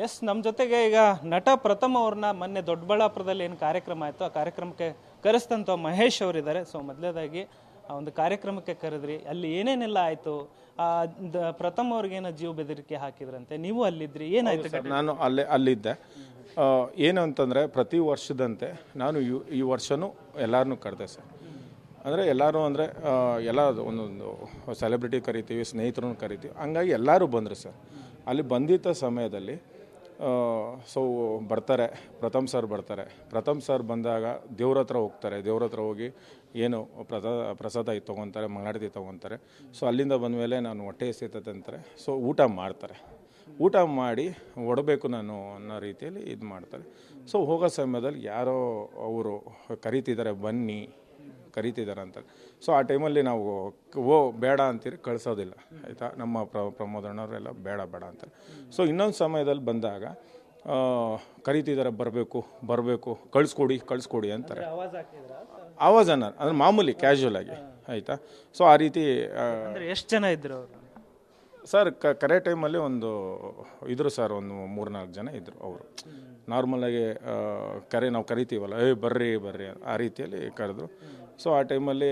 S, ನಮ್ಮ ಜೊತೆಗೆ ಈಗ ನಟ ಪ್ರಥಮ್ ಅವ್ರನ್ನ ಮೊನ್ನೆ ದೊಡ್ಡಬಳ್ಳಾಪುರದಲ್ಲಿ ಏನು ಕಾರ್ಯಕ್ರಮ ಆಯಿತು ಆ ಕಾರ್ಯಕ್ರಮಕ್ಕೆ ಕರೆಸ್ತಂತ ಮಹೇಶ್ ಅವರಿದ್ದಾರೆ. ಸೊ ಮೊದಲೇದಾಗಿ ಆ ಒಂದು ಕಾರ್ಯಕ್ರಮಕ್ಕೆ ಕರೆದ್ರಿ, ಅಲ್ಲಿ ಏನೇನೆಲ್ಲ ಆಯಿತು? ಪ್ರಥಮ್ ಅವ್ರಿಗೇನೋ ಜೀವ ಬೆದರಿಕೆ ಹಾಕಿದ್ರಂತೆ, ನೀವು ಅಲ್ಲಿದ್ರಿ, ಏನಾಯ್ತು? ನಾನು ಅಲ್ಲಿದ್ದೆ. ಏನು ಅಂತಂದರೆ ಪ್ರತಿ ವರ್ಷದಂತೆ ನಾನು ಈ ವರ್ಷವೂ ಎಲ್ಲರನ್ನೂ ಕರೆದೆ ಸರ್. ಅಂದರೆ ಎಲ್ಲರೂ ಅಂದರೆ ಎಲ್ಲ ಒಂದೊಂದು ಸೆಲೆಬ್ರಿಟಿ ಕರಿತೀವಿ, ಸ್ನೇಹಿತರನ್ನು ಕರಿತೀವಿ, ಹಂಗಾಗಿ ಎಲ್ಲರೂ ಬಂದರು ಸರ್. ಅಲ್ಲಿ ಬಂದಿದ್ದ ಸಮಯದಲ್ಲಿ ಸೊ ಬರ್ತಾರೆ, ಪ್ರಥಮ್ ಸರ್ ಬರ್ತಾರೆ. ಪ್ರಥಮ್ ಸರ್ ಬಂದಾಗ ದೇವ್ರ ಹತ್ರ ಹೋಗ್ತಾರೆ. ದೇವ್ರ ಹತ್ರ ಹೋಗಿ ಏನು ಪ್ರಸಾದ ತೊಗೊತಾರೆ, ಮಂಗಳಾರತಿ ತೊಗೊತಾರೆ. ಸೊ ಅಲ್ಲಿಂದ ಬಂದಮೇಲೆ ನಾನು ಹೊಟ್ಟೆ ಎಸೆತದೆ ಅಂತಾರೆ. ಸೊ ಊಟ ಮಾಡ್ತಾರೆ. ಊಟ ಮಾಡಿ ಒಡಬೇಕು ನಾನು ಅನ್ನೋ ರೀತಿಯಲ್ಲಿ ಇದು ಮಾಡ್ತಾರೆ. ಸೊ ಹೋಗೋ ಸಮಯದಲ್ಲಿ ಯಾರೋ ಅವರು ಕರಿತಿದ್ದಾರೆ, ಬನ್ನಿ ಕರಿತಿದ್ದಾರೆ ಅಂತ. ಸೊ ಆ ಟೈಮಲ್ಲಿ ನಾವು ಬೇಡ ಅಂತೀರಿ, ಕಳಿಸೋದಿಲ್ಲ ಆಯಿತಾ. ನಮ್ಮ ಪ್ರಮೋದಣ್ಣವರೆಲ್ಲ ಬೇಡ ಅಂತಾರೆ. ಸೊ ಇನ್ನೊಂದು ಸಮಯದಲ್ಲಿ ಬಂದಾಗ ಕರಿತಿದ್ದಾರೆ, ಬರಬೇಕು ಕಳಿಸ್ಕೊಡಿ ಅಂತಾರೆ. ಆವಾಜನ್ನ ಅಂದರೆ ಮಾಮೂಲಿ ಕ್ಯಾಶುವಲ್ ಆಗಿ ಆಯಿತಾ. ಸೊ ಆ ರೀತಿ ಎಷ್ಟು ಜನ ಇದ್ರು ಸರ್? ಕರೆ ಟೈಮಲ್ಲಿ ಒಂದು ಇದ್ರು ಸರ್, ಒಂದು 3-4 ಜನ ಇದ್ದರು. ಅವರು ನಾರ್ಮಲಾಗಿ ನಾವು ಕರಿತೀವಲ್ಲ, ಬರ್ರಿ ಆ ರೀತಿಯಲ್ಲಿ ಕರೆದ್ರು. ಸೊ ಆ ಟೈಮಲ್ಲಿ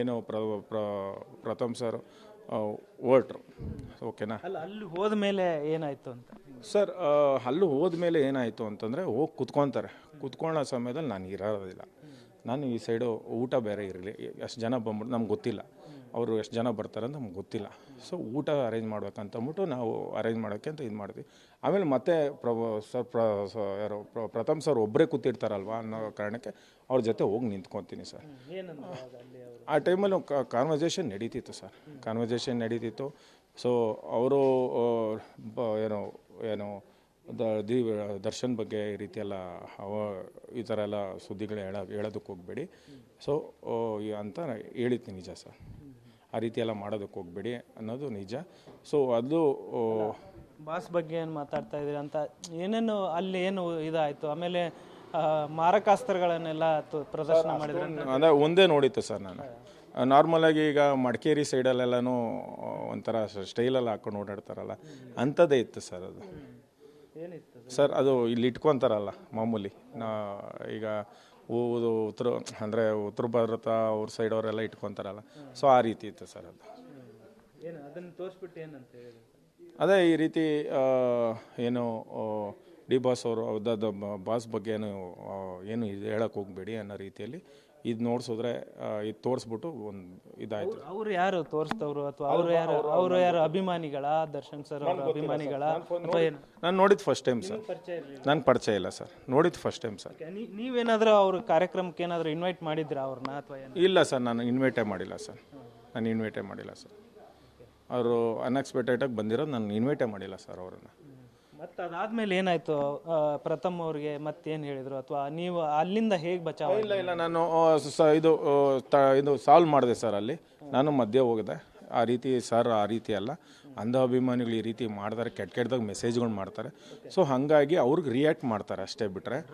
ಏನು ಪ್ರಥಮ್ ಸರ್ ಹೊರಟ್ರು. ಓಕೆನಾ? ಅಲ್ಲಿ ಹೋದ್ಮೇಲೆ ಏನಾಯಿತು ಅಂತ ಸರ್? ಅಲ್ಲಿ ಹೋದ್ಮೇಲೆ ಏನಾಯಿತು ಅಂತಂದರೆ ಹೋಗಿ ಕುತ್ಕೊಳ್ಳೋ ಸಮಯದಲ್ಲಿ ನಾನು ಇರೋದಿಲ್ಲ. ನಾನು ಈ ಸೈಡು ಊಟ ಬೇರೆ ಇರಲಿ, ಎಷ್ಟು ಜನ ಬಂದ್ಬಿಟ್ಟು ನಮ್ಗೆ ಗೊತ್ತಿಲ್ಲ, ಅವರು ಎಷ್ಟು ಜನ ಬರ್ತಾರೆ ಅಂತ ನಮ್ಗೆ ಗೊತ್ತಿಲ್ಲ. ಸೊ ಊಟ ಅರೇಂಜ್ ಮಾಡ್ಬೇಕಂತಂದ್ಬಿಟ್ಟು ನಾವು ಅರೇಂಜ್ ಮಾಡೋಕ್ಕೆ ಅಂತ ಇದು ಮಾಡ್ತೀವಿ. ಆಮೇಲೆ ಮತ್ತೆ ಯಾರು ಪ್ರಥಮ್ ಸರ್ ಒಬ್ಬರೇ ಕೂತಿರ್ತಾರಲ್ವ ಅನ್ನೋ ಕಾರಣಕ್ಕೆ ಅವ್ರ ಜೊತೆ ಹೋಗಿ ನಿಂತ್ಕೊತೀನಿ ಸರ್. ಆ ಟೈಮಲ್ಲಿ ಕಾನ್ವರ್ಸೇಷನ್ ನಡೀತಿತ್ತು. ಸೊ ಅವರು ಏನು ದರ್ಶನ್ ಬಗ್ಗೆ ಈ ರೀತಿ ಎಲ್ಲ ಈ ಥರ ಎಲ್ಲ ಸುದ್ದಿಗಳು ಹೇಳೋದಕ್ಕೆ ಹೋಗಬೇಡಿ ಸೊ ಅಂತ ಹೇಳಿದ್ನಿ, ನಿಜ ಸರ್. ಆ ರೀತಿ ಎಲ್ಲ ಮಾಡೋದಕ್ಕೆ ಹೋಗಬೇಡಿ ಅನ್ನೋದು ನಿಜ. ಸೊ ಅದು ಬಾಸ್ ಬಗ್ಗೆ ಏನು ಮಾತಾಡ್ತಾ ಇದ್ದೀರಿ ಅಂತ ಏನೇನು ಅಲ್ಲಿ ಏನು ಇದಾಯಿತು? ಆಮೇಲೆ ಮಾರಕಾಸ್ತ್ರಗಳನ್ನೆಲ್ಲ ಪ್ರದರ್ಶನ ಮಾಡಿದ್ರೆ ಅಂದರೆ ಒಂದೇ ನೋಡಿತ್ತು ಸರ್. ನಾನು ನಾರ್ಮಲಾಗಿ ಈಗ ಮಡಿಕೇರಿ ಸೈಡಲ್ಲೆಲ್ಲನೂ ಒಂಥರ ಸ್ಟೈಲಲ್ಲಿ ಹಾಕೊಂಡು ಓಡಾಡ್ತಾರಲ್ಲ, ಅಂಥದ್ದೇ ಇತ್ತು ಸರ್. ಅದು ಸರ್ ಅದು ಇಲ್ಲಿ ಇಟ್ಕೊತಾರಲ್ಲ ಮಾಮೂಲಿ, ಈಗ ಉತ್ತರ ಭಾರತ ಅವ್ರ ಸೈಡ್ ಅವರೆಲ್ಲ ಇಟ್ಕೊತಾರಲ್ಲ, ಸೊ ಆ ರೀತಿ ಇತ್ತು ಸರ್. ಅದು ಅದೇ ಈ ರೀತಿ ಏನು ಡಿ ಬಾಸ್ ಅವರು ಬಾಸ್ ಬಗ್ಗೆ ಏನು ಹೇಳಕ್ಕೆ ಹೋಗಬೇಡಿ ಅನ್ನೋ ರೀತಿಯಲ್ಲಿ ಇದು ನೋಡ್ಸಿದ್ರೆ ಇದು ತೋರಿಸ್ಬಿಟ್ಟು ಒಂದು ಇದಾಯ್ತು. ಅವ್ರು ಯಾರು ತೋರಿಸ್ತವ್ರು ಅಥವಾ ಅವರು ಯಾರು ಅಭಿಮಾನಿಗಳ? ದರ್ಶನ್ ಸರ್ ಅವರ ಅಭಿಮಾನಿಗಳ? ನಾನು ನೋಡಿದ್ದು ಫಸ್ಟ್ ಟೈಮ್ ಸರ್. ನಾನು ಪರಿಚಯ ಇಲ್ಲ ಸರ್, ನೋಡಿದ್ದು ಫಸ್ಟ್ ಟೈಮ್ ಸರ್. ನೀವೇನಾದರೂ ಅವ್ರ ಕಾರ್ಯಕ್ರಮಕ್ಕೆ ಏನಾದರೂ ಇನ್ವೈಟ್ ಮಾಡಿದ್ರಾ ಅವ್ರನ್ನ ಅಥವಾ? ಇಲ್ಲ ಸರ್, ನಾನು ಇನ್ವೈಟೇ ಮಾಡಿಲ್ಲ ಸರ್. ಅವರು ಅನ್ಎಕ್ಸ್ಪೆಕ್ಟೆಡಾಗಿ ಬಂದಿರೋದು, ನಾನು ಇನ್ವೈಟೇ ಮಾಡಿಲ್ಲ ಸರ್ ಅವ್ರನ್ನ. ಮತ್ತು ಅದಾದ್ಮೇಲೆ ಏನಾಯ್ತು ಪ್ರಥಮ್ ಅವ್ರಿಗೆ? ಮತ್ತೇನು ಹೇಳಿದ್ರು ಅಥವಾ ನೀವು ಅಲ್ಲಿಂದ ಹೇಗೆ ಬಚಾವ್? ಇಲ್ಲ ನಾನು ಇದು ಸಾಲ್ವ್ ಮಾಡಿದೆ ಸರ್. ಅಲ್ಲಿ ನಾನು ಮಧ್ಯೆ ಹೋಗಿದೆ. ಆ ರೀತಿ ಸರ್, ಆ ರೀತಿ ಅಲ್ಲ, ಅಂಧ ಅಭಿಮಾನಿಗಳು ಈ ರೀತಿ ಮಾಡ್ತಾರೆ, ಕೆಟ್ಟದಾಗ ಮೆಸೇಜ್ಗಳು ಮಾಡ್ತಾರೆ. ಸೊ ಹಾಗಾಗಿ ಅವ್ರಿಗೆ ರಿಯಾಕ್ಟ್ ಮಾಡ್ತಾರೆ ಅಷ್ಟೇ ಬಿಟ್ಟರೆ